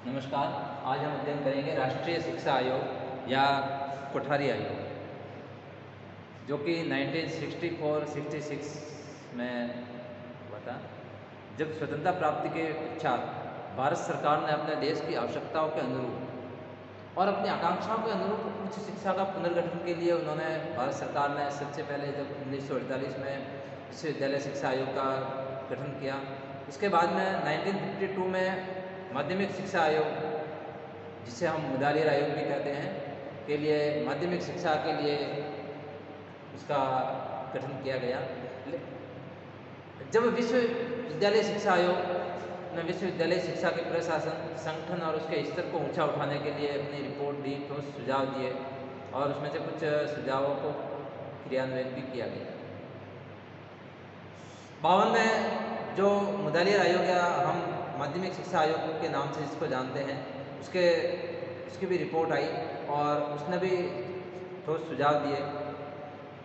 नमस्कार। आज हम अध्ययन करेंगे राष्ट्रीय शिक्षा आयोग या कोठारी आयोग, जो कि 1964-66 में हुआ था, जब स्वतंत्रता प्राप्ति के पश्चात भारत सरकार ने अपने देश की आवश्यकताओं के अनुरूप और अपनी आकांक्षाओं के अनुरूप उच्च शिक्षा का पुनर्गठन के लिए उन्होंने भारत सरकार ने सबसे पहले जब 1948 में विश्वविद्यालय शिक्षा आयोग का गठन किया। इसके बाद में 1952 में माध्यमिक शिक्षा आयोग, जिसे हम मुदालिर आयोग भी कहते हैं, के लिए माध्यमिक शिक्षा के लिए उसका गठन किया गया। जब विश्वविद्यालय शिक्षा आयोग ने विश्वविद्यालय शिक्षा के प्रशासन, संगठन और उसके स्तर को ऊंचा उठाने के लिए अपनी रिपोर्ट दी, ठोस सुझाव दिए और उसमें से कुछ सुझावों को क्रियान्वयन भी किया गया। 52 में जो मुदालिर आयोग या हम माध्यमिक शिक्षा आयोग के नाम से जिसको जानते हैं, उसकी भी रिपोर्ट आई और उसने भी ठोस सुझाव दिए।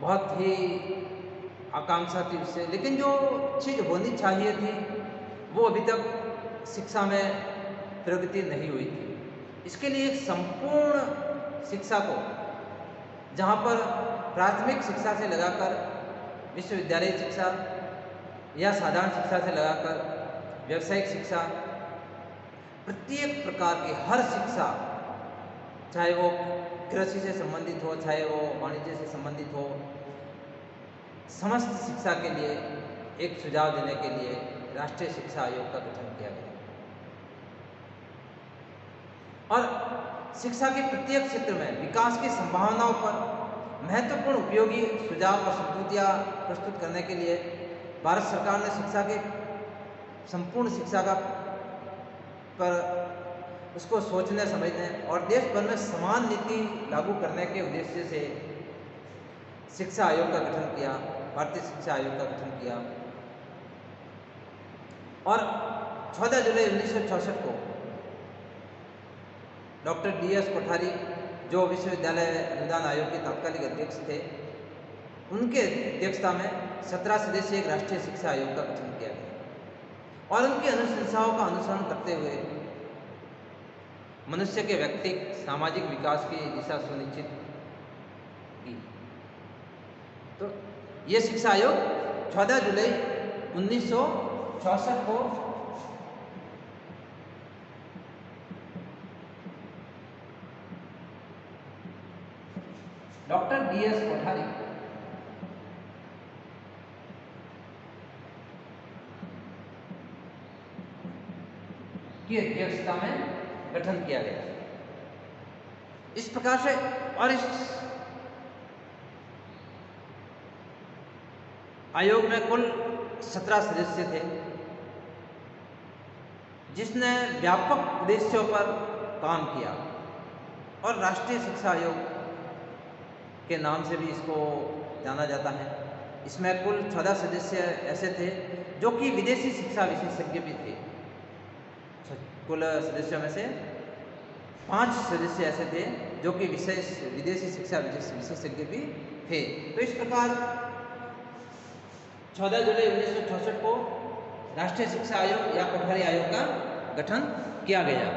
बहुत ही आकांक्षा थी उससे, लेकिन जो चीज़ होनी चाहिए थी वो अभी तक शिक्षा में प्रगति नहीं हुई थी। इसके लिए एक संपूर्ण शिक्षा को, जहाँ पर प्राथमिक शिक्षा से लगाकर विश्वविद्यालय शिक्षा या साधारण शिक्षा से लगाकर व्यावसायिक शिक्षा, प्रत्येक प्रकार की हर शिक्षा, चाहे वो कृषि से संबंधित हो, चाहे वो वाणिज्य से संबंधित हो, समस्त शिक्षा के लिए एक सुझाव देने के लिए राष्ट्रीय शिक्षा आयोग का गठन किया गया और शिक्षा के प्रत्येक क्षेत्र में विकास की संभावनाओं पर महत्वपूर्ण उपयोगी सुझाव और संपूर्तियाँ प्रस्तुत करने के लिए भारत सरकार ने शिक्षा के संपूर्ण शिक्षा का पर उसको सोचने समझने और देश भर में समान नीति लागू करने के उद्देश्य से शिक्षा आयोग का गठन किया, भारतीय शिक्षा आयोग का गठन किया। और 14 जुलाई 1964 को डॉक्टर DS कोठारी, जो विश्वविद्यालय अनुदान आयोग के तात्कालिक अध्यक्ष थे, उनके अध्यक्षता में 17 सदस्यीय एक राष्ट्रीय शिक्षा आयोग का गठन किया गया और उनकी अनुशंसाओं का अनुसरण करते हुए मनुष्य के व्यक्तिगत सामाजिक विकास की दिशा सुनिश्चित की। तो ये शिक्षा आयोग 14 जुलाई 1964 को डॉक्टर DS कोठारी की अध्यक्षता में गठन किया गया। इस प्रकार से, और इस आयोग में कुल 17 सदस्य थे, जिसने व्यापक उद्देश्यों पर काम किया और राष्ट्रीय शिक्षा आयोग के नाम से भी इसको जाना जाता है। इसमें कुल 14 सदस्य ऐसे थे जो कि विदेशी शिक्षा विशेषज्ञ भी थे। कुल सदस्यों में से 5 सदस्य ऐसे थे जो कि विदेशी शिक्षा विशेषज्ञ भी थे। तो इस प्रकार 14 जुलाई 1964 को राष्ट्रीय शिक्षा आयोग या कोठारी आयोग का गठन किया गया।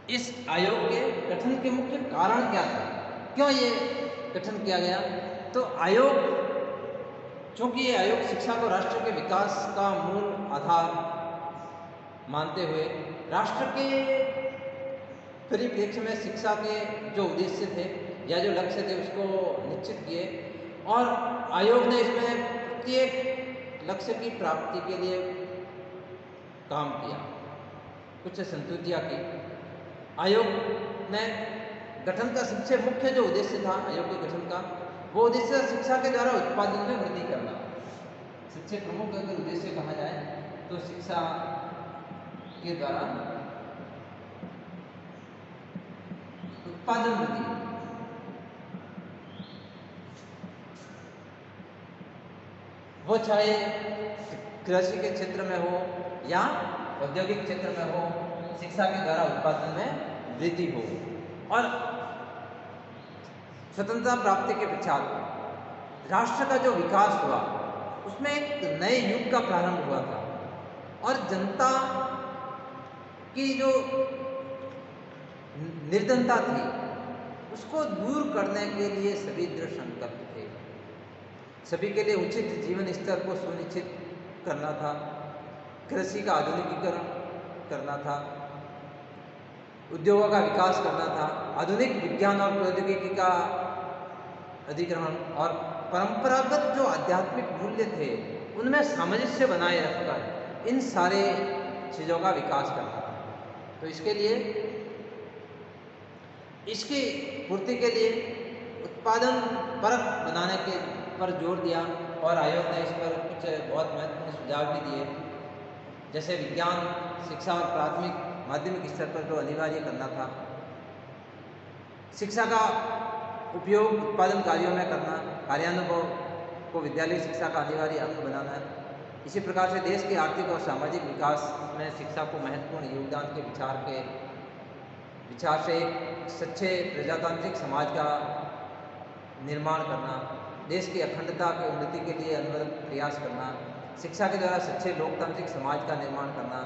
इस आयोग के गठन के मुख्य कारण क्या था, क्यों ये गठन किया गया? तो आयोग, चूंकि ये आयोग शिक्षा को राष्ट्र के विकास का मूल आधार मानते हुए राष्ट्र के परिप्रेक्ष्य में शिक्षा के जो उद्देश्य थे या जो लक्ष्य थे उसको निश्चित किए और आयोग ने इसमें प्रत्येक लक्ष्य की प्राप्ति के लिए काम किया, कुछ संतुष्टियाँ की। आयोग ने गठन का सबसे मुख्य जो उद्देश्य था आयोग के गठन का, वो उद्देश्य शिक्षा के द्वारा उत्पादन में वृद्धि करना। सबसे प्रमुख अगर उद्देश्य कहा जाए तो शिक्षा के द्वारा उत्पादन वृद्धि, वो चाहे कृषि के क्षेत्र में हो या औद्योगिक क्षेत्र में हो, शिक्षा के द्वारा उत्पादन में वृद्धि हो। और स्वतंत्रता प्राप्ति के पश्चात राष्ट्र का जो विकास हुआ उसमें एक नए युग का प्रारंभ हुआ था। और जनता की जो निर्धनता थी उसको दूर करने के लिए सभी दृढ़ संकल्प थे। सभी के लिए उचित जीवन स्तर को सुनिश्चित करना था, कृषि का आधुनिकीकरण करना था, उद्योगों का विकास करना था, आधुनिक विज्ञान और प्रौद्योगिकी का अधिग्रहण और परंपरागत जो आध्यात्मिक मूल्य थे उनमें सामंजस्य बनाए रखकर इन सारे चीज़ों का विकास करना था। तो इसके लिए इसकी पूर्ति के लिए उत्पादन परक बनाने के पर जोर दिया और आयोग ने इस पर कुछ बहुत महत्वपूर्ण सुझाव भी दिए, जैसे विज्ञान शिक्षा और प्राथमिक माध्यमिक स्तर पर जो अनिवार्य करना था, शिक्षा का उपयोग उत्पादन कार्यों में करना, कार्यानुभव को विद्यालय शिक्षा का अनिवार्य अंग बनाना। इसी प्रकार से देश के आर्थिक और सामाजिक विकास में शिक्षा को महत्वपूर्ण योगदान के विचार से एक सच्चे प्रजातांत्रिक समाज का निर्माण करना, देश की अखंडता की उन्नति के लिए अनवरत प्रयास करना, शिक्षा के द्वारा सच्चे लोकतांत्रिक समाज का निर्माण करना।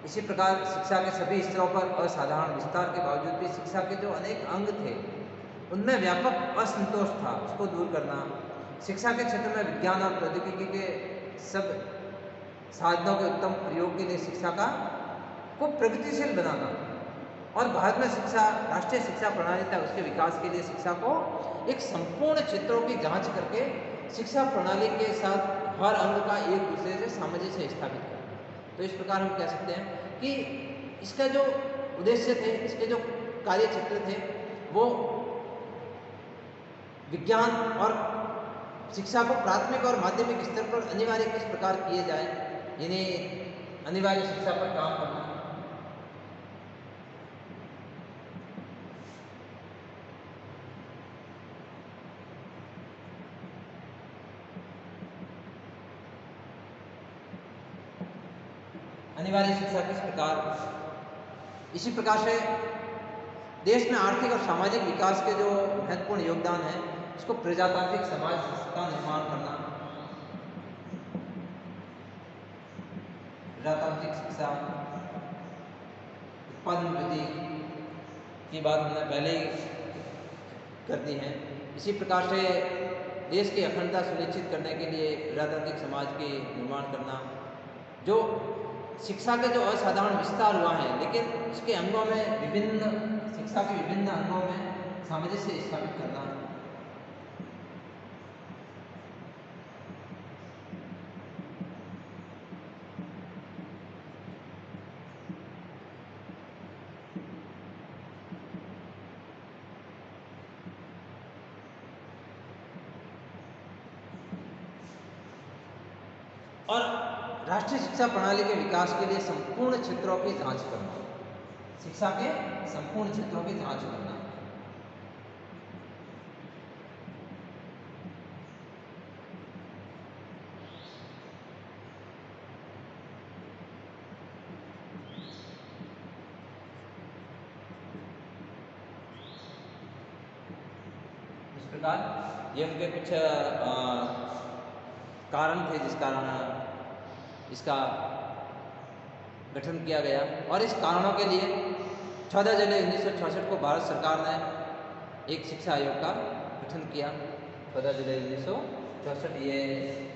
इसी प्रकार शिक्षा के सभी स्तरों पर असाधारण विस्तार के बावजूद भी शिक्षा के जो अनेक अंग थे उनमें व्यापक असंतोष था, उसको दूर करना, शिक्षा के क्षेत्र में विज्ञान और प्रौद्योगिकी के सब साधनों के उत्तम प्रयोग के लिए शिक्षा को प्रगतिशील बनाना और भारत में शिक्षा राष्ट्रीय शिक्षा प्रणाली तक उसके विकास के लिए शिक्षा को एक संपूर्ण क्षेत्रों की जांच करके शिक्षा प्रणाली के साथ हर अंग का एक दूसरे से सामंजस्य स्थापित करना। तो इस प्रकार हम कह सकते हैं कि इसका जो उद्देश्य थे, इसके जो कार्य क्षेत्र थे वो विज्ञान और शिक्षा को प्राथमिक और माध्यमिक स्तर पर अनिवार्य किस प्रकार किए जाए, यानी अनिवार्य शिक्षा पर काम करना, अनिवार्य शिक्षा किस प्रकार, इसी प्रकार से देश में आर्थिक और सामाजिक विकास के जो महत्वपूर्ण योगदान है उसको प्रजातांत्रिक समाज का निर्माण करना, प्रजातांत्रिक शिक्षा, उत्पादन वृद्धि की बात हमने पहले ही कर दी है। इसी प्रकार से देश की अखंडता सुनिश्चित करने के लिए प्रजातांत्रिक समाज के निर्माण करना, जो शिक्षा के जो असाधारण विस्तार हुआ है लेकिन उसके अंगों में विभिन्न शिक्षा के विभिन्न अंगों में सामंजस्य स्थापित करना, और राष्ट्रीय शिक्षा प्रणाली के विकास के लिए संपूर्ण क्षेत्रों की जांच करना, शिक्षा के संपूर्ण क्षेत्रों की जांच करना। इस प्रकार ये उनके कुछ कारण थे जिस कारण इसका गठन किया गया, और इस कारणों के लिए 14 जुलाई 1966 को भारत सरकार ने एक शिक्षा आयोग का गठन किया। 14 जुलाई 1964 ये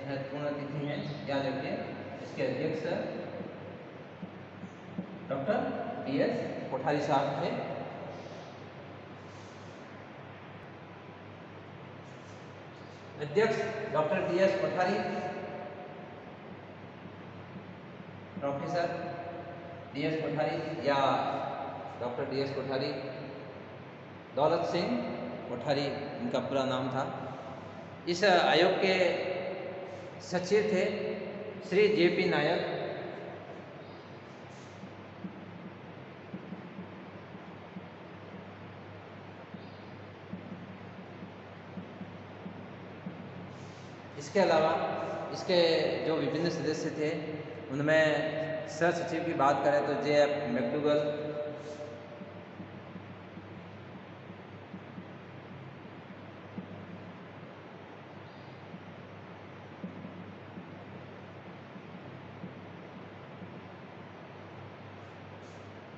महत्वपूर्ण तिथि है, याद रखिए। इसके अध्यक्ष डॉक्टर DS कोठारी साहब थे। अध्यक्ष doctor DS Kothari, professor DS Kothari या डॉक्टर DS कोठारी, दौलत सिंह कोठारी इनका पूरा नाम था। इस आयोग के सचिव थे श्री JP नायक। इसके अलावा इसके जो विभिन्न सदस्य थे उनमें सह सचिव की बात करें तो JF मैकडूगल,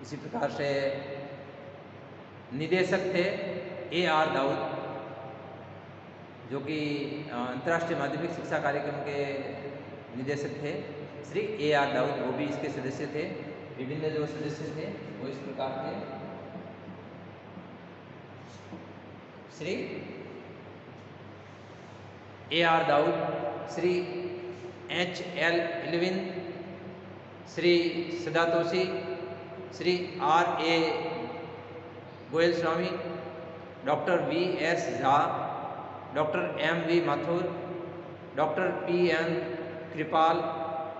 इसी प्रकार से निदेशक थे AR दाऊद, जो कि अंतर्राष्ट्रीय माध्यमिक शिक्षा कार्यक्रम के निदेशक थे, श्री AR दाऊद, वो भी इसके सदस्य थे। विभिन्न जो सदस्य थे वो इस प्रकार थे: Shri AR Dawood, Shri HL Elvin, Shri Sadatoshi, Shri RA Goel Swami, doctor VS Jha, doctor MV Mathur, doctor PN Kripal,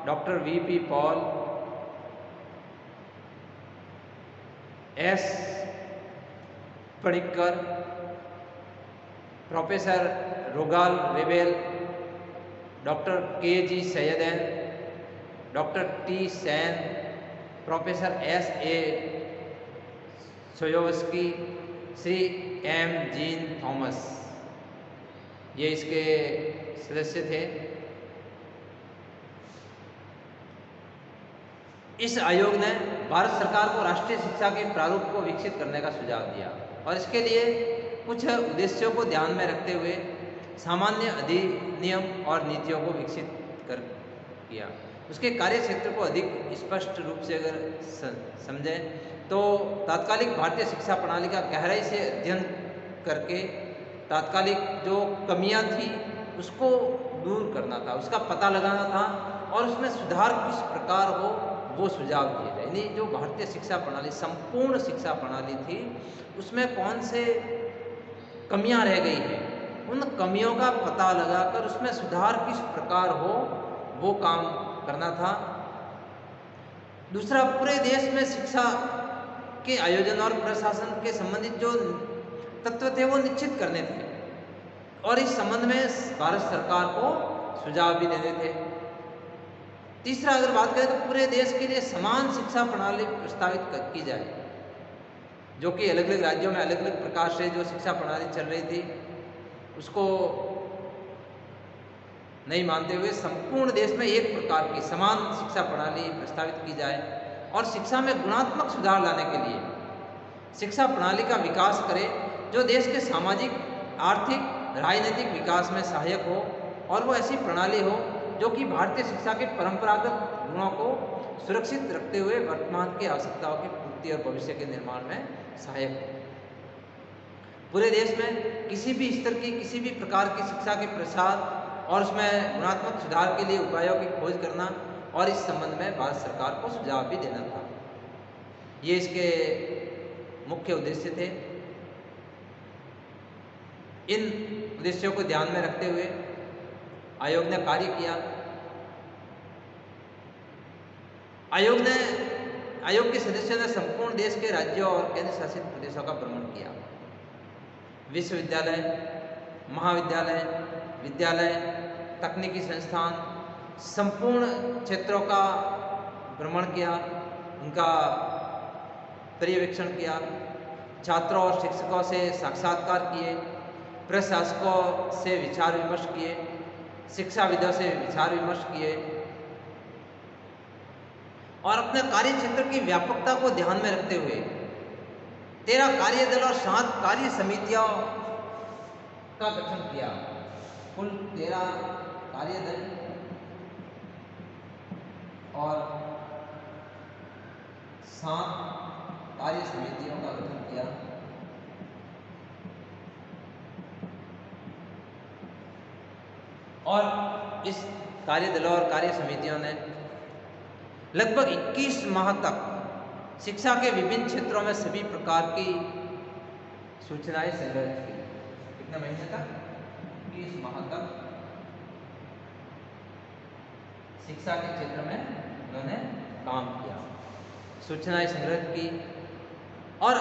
doctor VP Pal, S Panikkar, professor Roger रेबेल, doctor KG Saiyidain, doctor T Sen, professor SA सोयोवस्की, श्री M जीन थॉमस, ये इसके सदस्य थे। इस आयोग ने भारत सरकार को राष्ट्रीय शिक्षा के प्रारूप को विकसित करने का सुझाव दिया और इसके लिए कुछ उद्देश्यों को ध्यान में रखते हुए सामान्य अधिनियम और नीतियों को विकसित कर किया। उसके कार्य क्षेत्र को अधिक स्पष्ट रूप से अगर समझें तो तात्कालिक भारतीय शिक्षा प्रणाली का गहराई से अध्ययन करके तात्कालिक जो कमियां थी उसको दूर करना था, उसका पता लगाना था और उसमें सुधार किस प्रकार हो वो सुझाव दिए गए। यानी जो भारतीय शिक्षा प्रणाली, संपूर्ण शिक्षा प्रणाली थी, उसमें कौन से कमियां रह गई हैं, उन कमियों का पता लगाकर उसमें सुधार किस प्रकार हो वो काम करना था। दूसरा, पूरे देश में शिक्षा के आयोजन और प्रशासन के संबंधित जो तत्व थे वो निश्चित करने थे और इस संबंध में भारत सरकार को सुझाव भी देने थे। तीसरा, अगर बात करें तो पूरे देश के लिए समान शिक्षा प्रणाली प्रस्तावित की जाए, जो कि अलग अलग राज्यों में अलग अलग प्रकार से जो शिक्षा प्रणाली चल रही थी उसको नहीं मानते हुए संपूर्ण देश में एक प्रकार की समान शिक्षा प्रणाली प्रस्तावित की जाए और शिक्षा में गुणात्मक सुधार लाने के लिए शिक्षा प्रणाली का विकास करे जो देश के सामाजिक, आर्थिक, राजनीतिक विकास में सहायक हो और वो ऐसी प्रणाली हो जो कि भारतीय शिक्षा के परंपरागत गुणों को सुरक्षित रखते हुए वर्तमान की आवश्यकताओं की पूर्ति और भविष्य के निर्माण में सहायक हो। पूरे देश में किसी भी स्तर की, किसी भी प्रकार की शिक्षा के प्रसार और उसमें गुणात्मक सुधार के लिए उपायों की खोज करना और इस संबंध में भारत सरकार को सुझाव भी देना था। ये इसके मुख्य उद्देश्य थे। इन उद्देश्यों को ध्यान में रखते हुए आयोग ने कार्य किया। आयोग के सदस्यों ने संपूर्ण देश के राज्यों और केंद्र शासित प्रदेशों का भ्रमण किया। विश्वविद्यालय, महाविद्यालय, विद्यालय, तकनीकी संस्थान, संपूर्ण क्षेत्रों का भ्रमण किया, उनका पर्यवेक्षण किया, छात्रों और शिक्षकों से साक्षात्कार किए, प्रशासकों से विचार विमर्श किए, शिक्षाविदों से विचार विमर्श किए और अपने कार्य क्षेत्र की व्यापकता को ध्यान में रखते हुए 13 कार्यदल और 7 कार्य समितियों का गठन किया। कुल 13 कार्यदल और 7 कार्य समितियों का गठन किया। और इस कार्यदलों और कार्य समितियों ने लगभग 21 माह तक शिक्षा के विभिन्न क्षेत्रों में सभी प्रकार की सूचनाएं संग्रहित की। कितने महीने तक? 21 माह तक शिक्षा के क्षेत्र में उन्होंने काम किया, सूचनाएं संग्रहित की और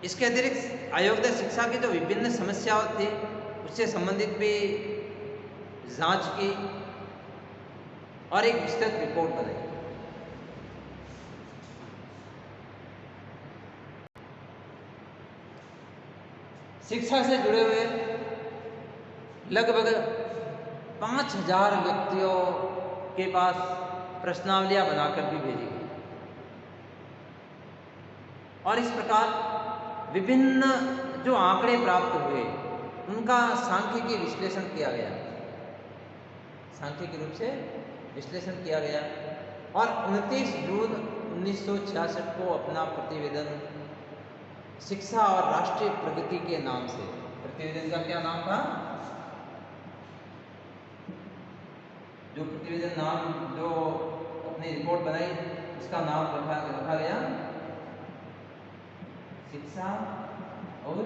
इसके अतिरिक्त आयोग ने शिक्षा की जो विभिन्न समस्याएं थी उससे संबंधित भी जांच की और एक विस्तृत रिपोर्ट बनाई। शिक्षा से जुड़े हुए लगभग 5000 व्यक्तियों के पास प्रश्नावलियां बनाकर भी भेजी गई। और इस प्रकार विभिन्न जो आंकड़े प्राप्त हुए उनका सांख्यिकीय विश्लेषण किया गया, सांख्यिकी रूप से विश्लेषण किया गया और 29 जून 1966 को अपना प्रतिवेदन शिक्षा और राष्ट्रीय प्रगति के नाम से, प्रतिवेदन का क्या नाम था, जो प्रतिवेदन नाम जो अपनी रिपोर्ट बनाई उसका नाम रखा गया शिक्षा और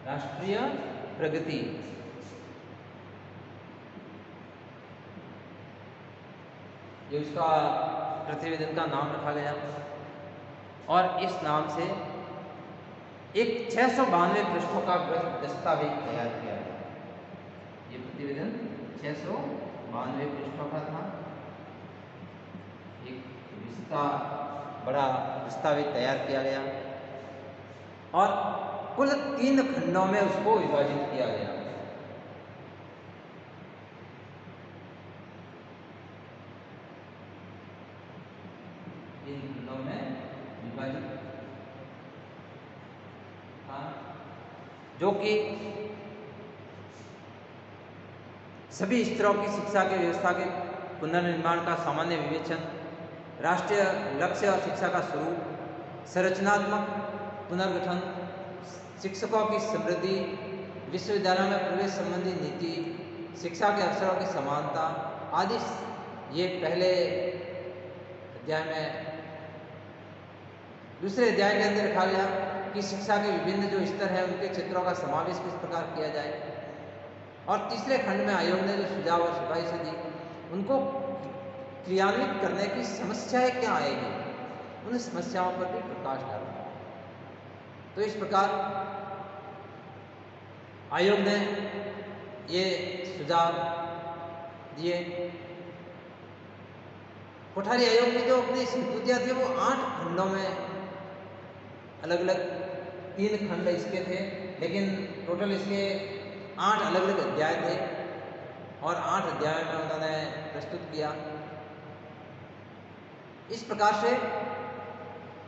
राष्ट्रीय प्रगति। ये उसका प्रतिवेदन का नाम रखा गया और इस नाम से एक 692 पृष्ठों का दस्तावेज तैयार किया गया। ये प्रतिवेदन 692 पृष्ठों का था, एक बड़ा दस्तावेज तैयार किया गया और कुल 3 खंडों में उसको विभाजित किया गया। इन खंडों में विभाजित था, जो कि सभी स्तरों की शिक्षा की व्यवस्था के पुनर्निर्माण का सामान्य विवेचन, राष्ट्रीय लक्ष्य और शिक्षा का स्वरूप, संरचनात्मक पुनर्गठन, शिक्षकों की समृद्धि, विश्वविद्यालयों में प्रवेश संबंधी नीति, शिक्षा के अवसरों की समानता आदि ये पहले अध्याय में, दूसरे अध्याय के अंदर रखा गया कि शिक्षा के विभिन्न जो स्तर हैं उनके क्षेत्रों का समावेश किस प्रकार किया जाए और तीसरे खंड में आयोग ने जो सुझाव और सिफारिश दी उनको क्रियान्वित करने की समस्याएं क्या आएगी, उन समस्याओं पर भी प्रकाश डाला। तो इस प्रकार आयोग ने ये सुझाव दिए। कोठारी आयोग की जो अपनी संस्तुतियाँ थी वो 8 खंडों में, अलग अलग 3 खंड इसके थे, लेकिन टोटल इसके 8 अलग अलग अध्याय थे और 8 अध्याय में उन्होंने प्रस्तुत किया। इस प्रकार से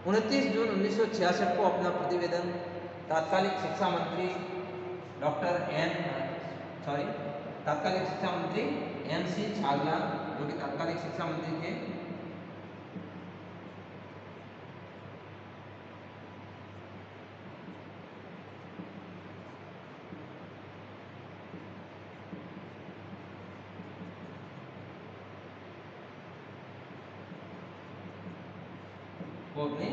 29 जून 1966 को अपना प्रतिवेदन तत्कालीन शिक्षा मंत्री तत्कालीन शिक्षा मंत्री MC छागला, जो कि तत्कालीन शिक्षा मंत्री थे, वो अपनी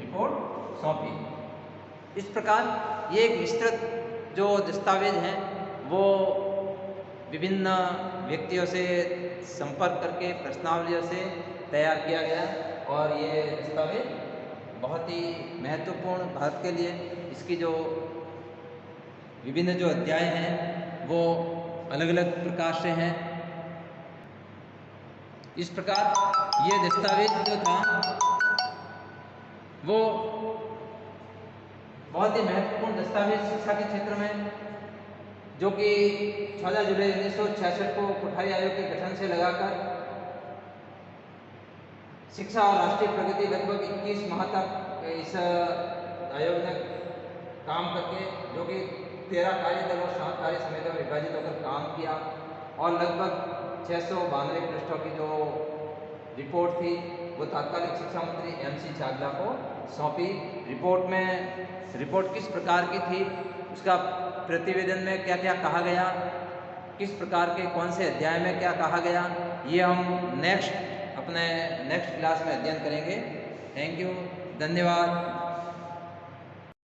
रिपोर्ट सौंपी। इस प्रकार ये एक विस्तृत जो दस्तावेज हैं वो विभिन्न व्यक्तियों से संपर्क करके प्रश्नावलियों से तैयार किया गया और ये दस्तावेज बहुत ही महत्वपूर्ण भारत के लिए, इसकी जो विभिन्न जो अध्याय हैं वो अलग अलग प्रकार से हैं। इस प्रकार ये दस्तावेज जो था वो बहुत ही महत्वपूर्ण दस्तावेज शिक्षा के क्षेत्र में, जो कि 16 जुलाई 1966 को कोठारी आयोग के गठन से लगाकर शिक्षा और राष्ट्रीय प्रगति लगभग 21 माह तक इस आयोग ने काम करके, जो कि 13 कार्यदल और 7 कार्य समितियों में विभाजित होकर काम किया और लगभग 692 पृष्ठों की जो रिपोर्ट थी वो तत्कालीन शिक्षा मंत्री MC छागला को सौंपी। रिपोर्ट किस प्रकार की थी, उसका प्रतिवेदन में क्या क्या कहा गया, किस प्रकार के कौन से अध्याय में क्या कहा गया, ये हम अपने नेक्स्ट क्लास में अध्ययन करेंगे। थैंक यू, धन्यवाद।